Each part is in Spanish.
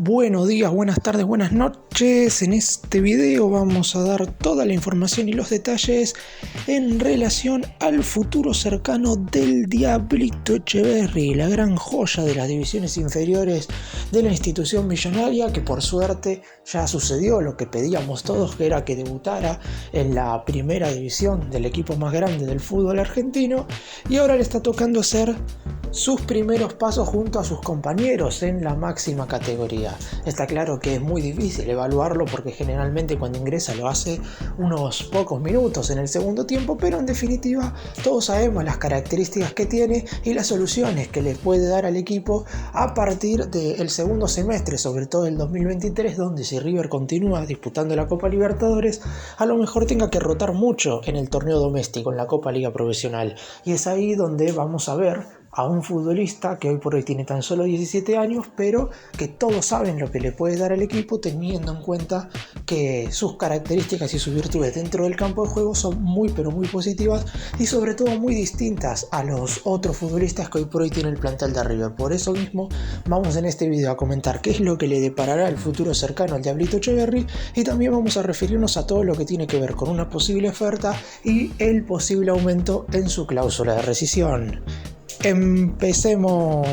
Buenos días, buenas tardes, buenas noches. En este video vamos a dar toda la información y los detalles en relación al futuro cercano del Diablito Etcheverry, la gran joya de las divisiones inferiores de la institución millonaria, que por suerte ya sucedió lo que pedíamos todos, que era que debutara en la primera división del equipo más grande del fútbol argentino, y ahora le está tocando hacer sus primeros pasos junto a sus compañeros en la máxima categoría. Está claro que es muy difícil evaluarlo porque generalmente cuando ingresa lo hace unos pocos minutos en el segundo tiempo, pero en definitiva todos sabemos las características que tiene y las soluciones que le puede dar al equipo a partir del segundo semestre, sobre todo el 2023, donde si River continúa disputando la Copa Libertadores, a lo mejor tenga que rotar mucho en el torneo doméstico, en la Copa Liga Profesional, y es ahí donde vamos a ver a un futbolista que hoy por hoy tiene tan solo 17 años, pero que todos saben lo que le puede dar al equipo, teniendo en cuenta que sus características y sus virtudes dentro del campo de juego son muy pero muy positivas y sobre todo muy distintas a los otros futbolistas que hoy por hoy tiene el plantel de River. Por eso mismo vamos en este video a comentar qué es lo que le deparará el futuro cercano al Diablito Etcheverry, y también vamos a referirnos a todo lo que tiene que ver con una posible oferta y el posible aumento en su cláusula de rescisión. Empecemos.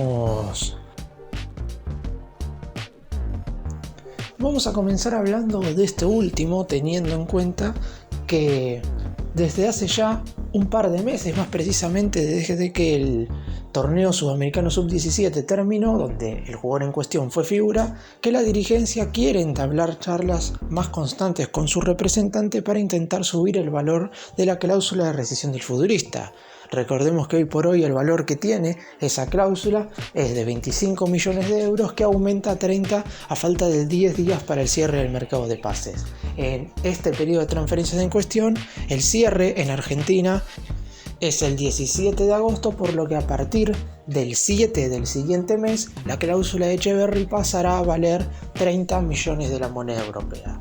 Vamos a comenzar hablando de este último, teniendo en cuenta que desde hace ya un par de meses, más precisamente desde que el torneo sudamericano sub-17 terminó, donde el jugador en cuestión fue figura, que la dirigencia quiere entablar charlas más constantes con su representante para intentar subir el valor de la cláusula de rescisión del futbolista. Recordemos que hoy por hoy el valor que tiene esa cláusula es de 25 millones de euros, que aumenta a 30 a falta de 10 días para el cierre del mercado de pases. En este periodo de transferencias en cuestión, el cierre en Argentina es el 17 de agosto, por lo que a partir del 7 del siguiente mes, la cláusula de Etcheverry pasará a valer 30 millones de la moneda europea.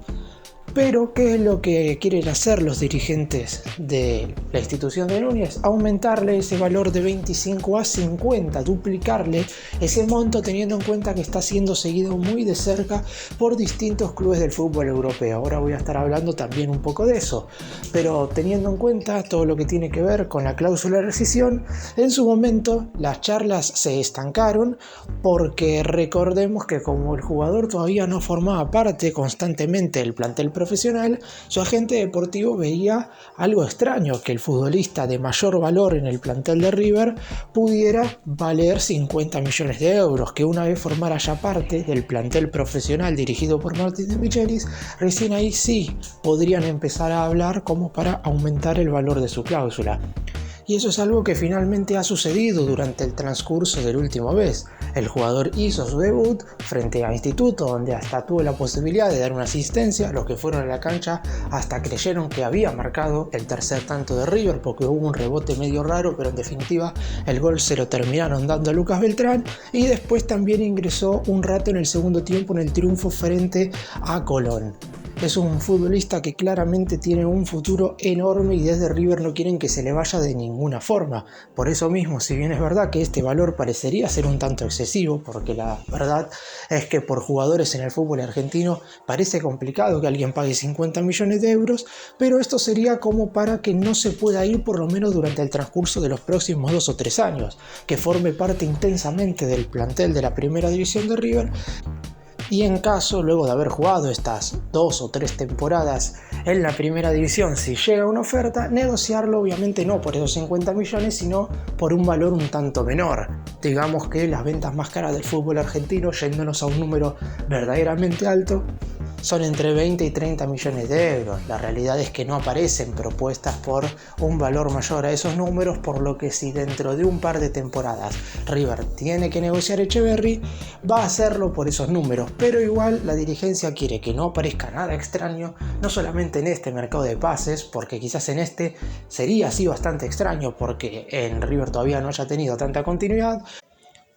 Pero, ¿qué es lo que quieren hacer los dirigentes de la institución de Núñez? Aumentarle ese valor de 25 a 50, duplicarle ese monto, teniendo en cuenta que está siendo seguido muy de cerca por distintos clubes del fútbol europeo. Ahora voy a estar hablando también un poco de eso, pero teniendo en cuenta todo lo que tiene que ver con la cláusula de rescisión, en su momento las charlas se estancaron porque recordemos que como el jugador todavía no formaba parte constantemente del plantel profesional, su agente deportivo veía algo extraño, que el futbolista de mayor valor en el plantel de River pudiera valer 50 millones de euros, que una vez formara ya parte del plantel profesional dirigido por Martín de Michelis, recién ahí sí podrían empezar a hablar como para aumentar el valor de su cláusula. Y eso es algo que finalmente ha sucedido durante el transcurso del último mes. El jugador hizo su debut frente a Instituto, donde hasta tuvo la posibilidad de dar una asistencia. Los que fueron a la cancha hasta creyeron que había marcado el tercer tanto de River, porque hubo un rebote medio raro, pero en definitiva el gol se lo terminaron dando a Lucas Beltrán, y después también ingresó un rato en el segundo tiempo en el triunfo frente a Colón. Es un futbolista que claramente tiene un futuro enorme y desde River no quieren que se le vaya de ninguna forma. Por eso mismo, si bien es verdad que este valor parecería ser un tanto excesivo, porque la verdad es que por jugadores en el fútbol argentino parece complicado que alguien pague 50 millones de euros, pero esto sería como para que no se pueda ir por lo menos durante el transcurso de los próximos 2 o 3 años, que forme parte intensamente del plantel de la primera división de River. Y en caso, luego de haber jugado estas 2 o 3 temporadas en la primera división, si llega una oferta, negociarlo obviamente no por esos 50 millones, sino por un valor un tanto menor. Digamos que las ventas más caras del fútbol argentino, yéndonos a un número verdaderamente alto, son entre 20 y 30 millones de euros. La realidad es que no aparecen propuestas por un valor mayor a esos números, por lo que si dentro de un par de temporadas River tiene que negociar Etcheverry, va a hacerlo por esos números, pero igual la dirigencia quiere que no aparezca nada extraño, no solamente en este mercado de pases, porque quizás en este sería así bastante extraño porque en River todavía no haya tenido tanta continuidad,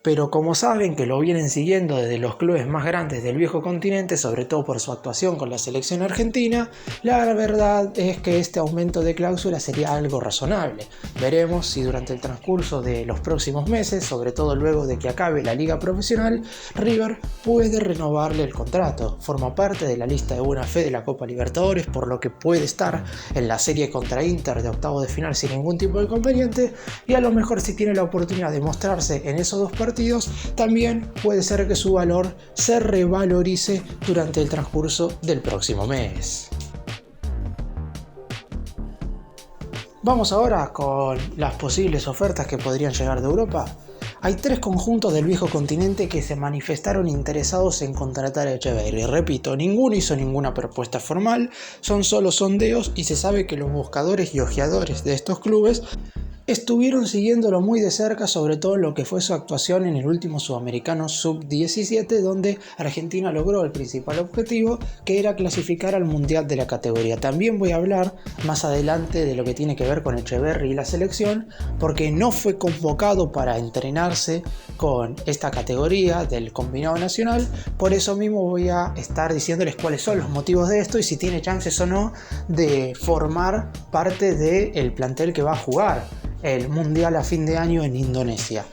Pero como saben que lo vienen siguiendo desde los clubes más grandes del viejo continente, sobre todo por su actuación con la selección argentina, la verdad es que este aumento de cláusula sería algo razonable. Veremos si durante el transcurso de los próximos meses, sobre todo luego de que acabe la liga profesional, River puede renovarle el contrato. Forma parte de la lista de buena fe de la Copa Libertadores, por lo que puede estar en la serie contra Inter de octavos de final sin ningún tipo de inconveniente, y a lo mejor si tiene la oportunidad de mostrarse en esos dos partidos, también puede ser que su valor se revalorice durante el transcurso del próximo mes. Vamos ahora con las posibles ofertas que podrían llegar de Europa. Hay 3 conjuntos del viejo continente que se manifestaron interesados en contratar a Etcheverry. Repito, ninguno hizo ninguna propuesta formal, son solo sondeos y se sabe que los buscadores y ojeadores de estos clubes estuvieron siguiéndolo muy de cerca, sobre todo lo que fue su actuación en el último Sudamericano Sub-17, donde Argentina logró el principal objetivo, que era clasificar al Mundial de la categoría. También voy a hablar más adelante de lo que tiene que ver con Etcheverry y la selección, porque no fue convocado para entrenarse con esta categoría del combinado nacional. Por eso mismo voy a estar diciéndoles cuáles son los motivos de esto y si tiene chances o no de formar parte del plantel que va a jugar el Mundial a fin de año en Indonesia.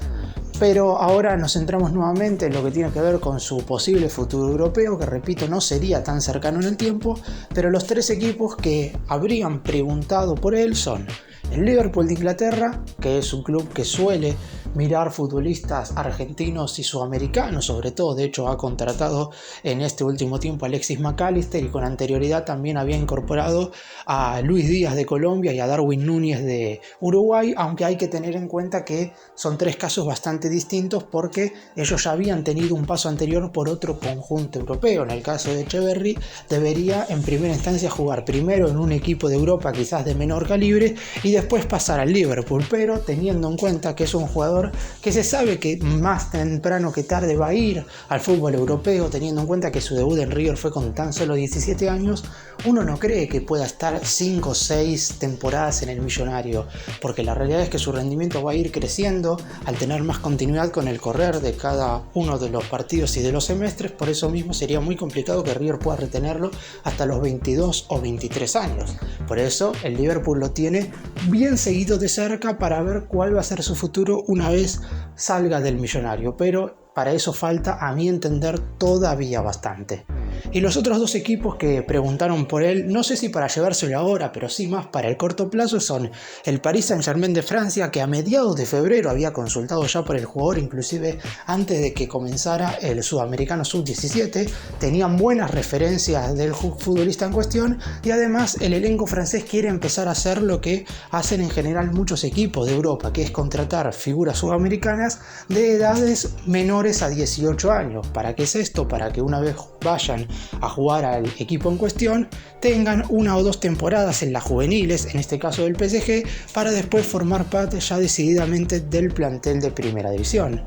Pero ahora nos centramos nuevamente en lo que tiene que ver con su posible futuro europeo, que repito no sería tan cercano en el tiempo, pero los 3 equipos que habrían preguntado por él son el Liverpool de Inglaterra, que es un club que suele mirar futbolistas argentinos y sudamericanos, sobre todo, de hecho ha contratado en este último tiempo a Alexis McAllister y con anterioridad también había incorporado a Luis Díaz de Colombia y a Darwin Núñez de Uruguay, aunque hay que tener en cuenta que son 3 casos bastante distintos porque ellos ya habían tenido un paso anterior por otro conjunto europeo. En el caso de Etcheverry debería en primera instancia jugar primero en un equipo de Europa quizás de menor calibre y después pasar al Liverpool, pero teniendo en cuenta que es un jugador que se sabe que más temprano que tarde va a ir al fútbol europeo, teniendo en cuenta que su debut en River fue con tan solo 17 años, uno no cree que pueda estar 5 o 6 temporadas en el millonario, porque la realidad es que su rendimiento va a ir creciendo al tener más continuidad con el correr de cada uno de los partidos y de los semestres. Por eso mismo sería muy complicado que River pueda retenerlo hasta los 22 o 23 años. Por eso el Liverpool lo tiene bien seguido de cerca para ver cuál va a ser su futuro una vez salga del millonario, pero para eso falta, a mi entender, todavía bastante. Y los otros 2 equipos que preguntaron por él, no sé si para llevárselo ahora, pero sí más para el corto plazo, son el Paris Saint-Germain de Francia, que a mediados de febrero había consultado ya por el jugador, inclusive antes de que comenzara el Sudamericano Sub-17, tenían buenas referencias del futbolista en cuestión, y además el elenco francés quiere empezar a hacer lo que hacen en general muchos equipos de Europa, que es contratar figuras sudamericanas de edades menores a 18 años. ¿Para qué es esto? Para que una vez vayan a jugar al equipo en cuestión tengan 1 o 2 temporadas en las juveniles, en este caso del PSG, para después formar parte ya decididamente del plantel de primera división.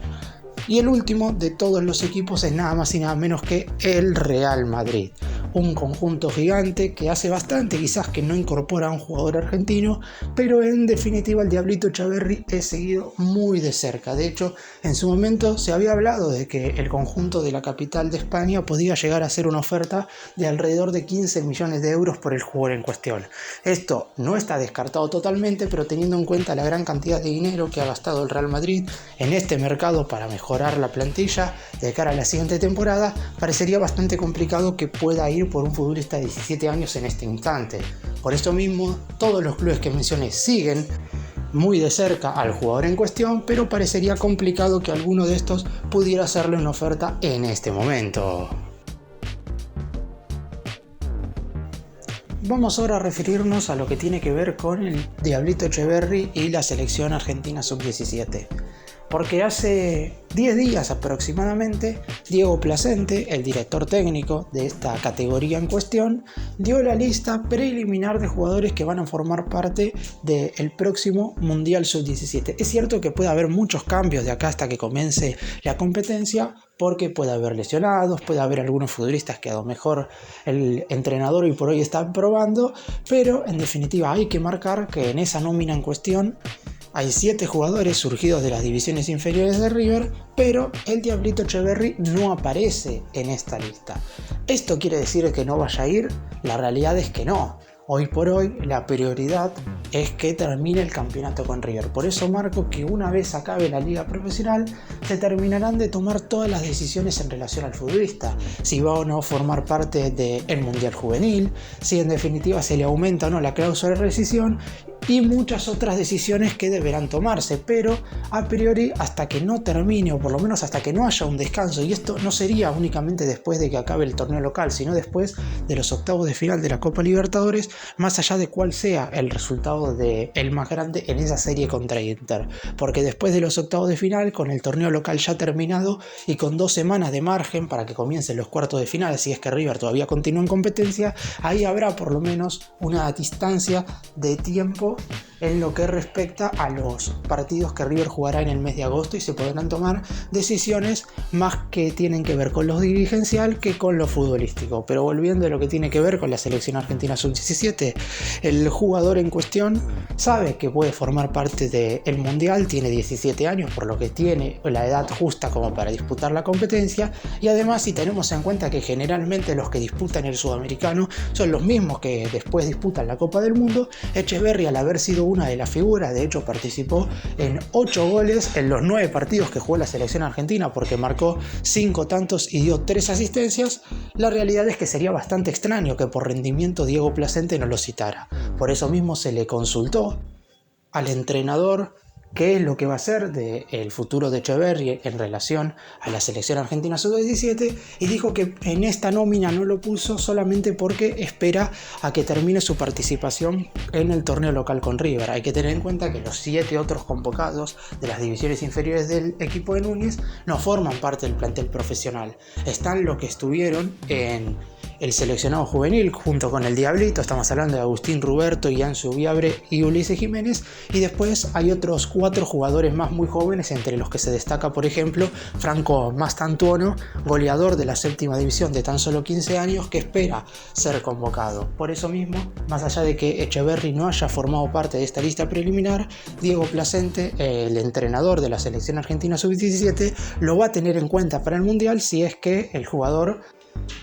Y el último de todos los equipos es nada más y nada menos que el Real Madrid, un conjunto gigante que hace bastante quizás que no incorpora a un jugador argentino, pero en definitiva el Diablito Etcheverry es seguido muy de cerca. De hecho, en su momento se había hablado de que el conjunto de la capital de España podía llegar a hacer una oferta de alrededor de 15 millones de euros por el jugador en cuestión. Esto no está descartado totalmente, pero teniendo en cuenta la gran cantidad de dinero que ha gastado el Real Madrid en este mercado para mejorar la plantilla de cara a la siguiente temporada, parecería bastante complicado que pueda ir por un futbolista de 17 años en este instante. Por esto mismo, todos los clubes que mencioné siguen muy de cerca al jugador en cuestión, pero parecería complicado que alguno de estos pudiera hacerle una oferta en este momento. Vamos ahora a referirnos a lo que tiene que ver con el Diablito Etcheverry y la selección argentina sub-17. Porque hace 10 días aproximadamente, Diego Placente, el director técnico de esta categoría en cuestión, dio la lista preliminar de jugadores que van a formar parte del próximo Mundial Sub-17. Es cierto que puede haber muchos cambios de acá hasta que comience la competencia, porque puede haber lesionados, puede haber algunos futbolistas que a lo mejor el entrenador hoy por hoy está probando, pero en definitiva hay que marcar que en esa nómina en cuestión Hay 7 jugadores surgidos de las divisiones inferiores de River, pero el Diablito Etcheverry no aparece en esta lista. ¿Esto quiere decir que no vaya a ir? La realidad es que no. Hoy por hoy la prioridad es que termine el campeonato con River. Por eso marco que una vez acabe la liga profesional se terminarán de tomar todas las decisiones en relación al futbolista. Si va o no a formar parte del Mundial Juvenil, si en definitiva se le aumenta o no la cláusula de rescisión y muchas otras decisiones que deberán tomarse. Pero a priori hasta que no termine o por lo menos hasta que no haya un descanso, y esto no sería únicamente después de que acabe el torneo local, sino después de los octavos de final de la Copa Libertadores, más allá de cuál sea el resultado del más grande en esa serie contra Inter, porque después de los octavos de final, con el torneo local ya terminado y con 2 semanas de margen para que comiencen los cuartos de final, si es que River todavía continúa en competencia, ahí habrá por lo menos una distancia de tiempo en lo que respecta a los partidos que River jugará en el mes de agosto y se podrán tomar decisiones más que tienen que ver con lo dirigencial que con lo futbolístico. Pero volviendo a lo que tiene que ver con la selección argentina sub-17, el jugador en cuestión sabe que puede formar parte del Mundial, tiene 17 años, por lo que tiene la edad justa como para disputar la competencia, y además si tenemos en cuenta que generalmente los que disputan el sudamericano son los mismos que después disputan la Copa del Mundo, Etcheverry, al haber sido una de las figuras, de hecho participó en 8 goles en los 9 partidos que jugó la selección argentina, porque marcó 5 tantos y dio 3 asistencias, la realidad es que sería bastante extraño que por rendimiento Diego Placente no lo citara. Por eso mismo se le consultó al entrenador qué es lo que va a ser del futuro de Etcheverry en relación a la selección argentina sub-17 y dijo que en esta nómina no lo puso solamente porque espera a que termine su participación en el torneo local con River. Hay que tener en cuenta que los 7 otros convocados de las divisiones inferiores del equipo de Núñez no forman parte del plantel profesional. Están los que estuvieron en el seleccionado juvenil junto con el Diablito, estamos hablando de Agustín Ruberto, Ianzu Viabre y Ulises Jiménez, y después hay otros 4 jugadores más muy jóvenes, entre los que se destaca por ejemplo Franco Mastantuono, goleador de la 7ª división de tan solo 15 años, que espera ser convocado. Por eso mismo, más allá de que Etcheverry no haya formado parte de esta lista preliminar, Diego Placente, el entrenador de la selección argentina sub-17, lo va a tener en cuenta para el Mundial si es que el jugador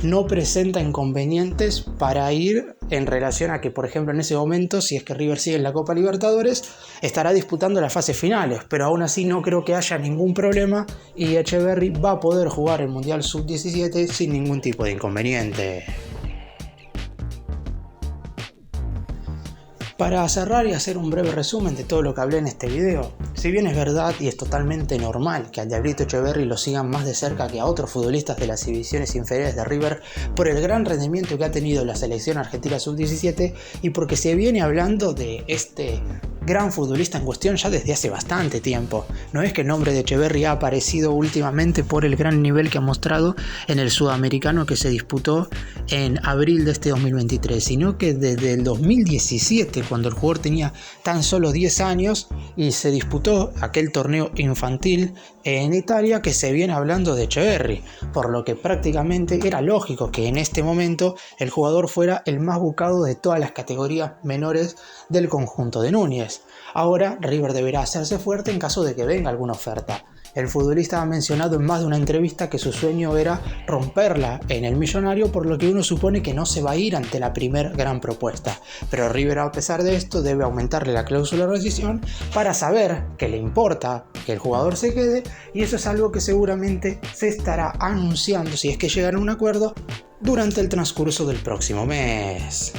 no presenta inconvenientes para ir en relación a que, por ejemplo, en ese momento, si es que River sigue en la Copa Libertadores, estará disputando las fases finales, pero aún así no creo que haya ningún problema y Etcheverry va a poder jugar el Mundial Sub-17 sin ningún tipo de inconveniente. Para cerrar y hacer un breve resumen de todo lo que hablé en este video, si bien es verdad y es totalmente normal que al Diablito Etcheverry lo sigan más de cerca que a otros futbolistas de las divisiones inferiores de River por el gran rendimiento que ha tenido la selección argentina sub-17 y porque se viene hablando de este gran futbolista en cuestión ya desde hace bastante tiempo. No es que el nombre de Etcheverry ha aparecido últimamente por el gran nivel que ha mostrado en el sudamericano que se disputó en abril de este 2023, sino que desde el 2017, cuando el jugador tenía tan solo 10 años y se disputó aquel torneo infantil en Italia, que se viene hablando de Etcheverry, por lo que prácticamente era lógico que en este momento el jugador fuera el más buscado de todas las categorías menores del conjunto de Núñez. Ahora River deberá hacerse fuerte en caso de que venga alguna oferta. El futbolista ha mencionado en más de una entrevista que su sueño era romperla en el Millonario, por lo que uno supone que no se va a ir ante la primer gran propuesta. Pero River, a pesar de esto, debe aumentarle la cláusula de rescisión para saber que le importa que el jugador se quede, y eso es algo que seguramente se estará anunciando, si es que llegan a un acuerdo, durante el transcurso del próximo mes.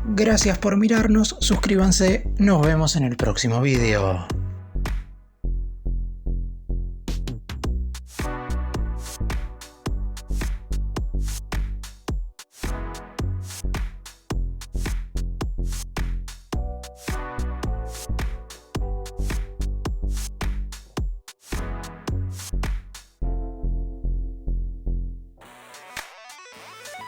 Gracias por mirarnos, suscríbanse, nos vemos en el próximo video.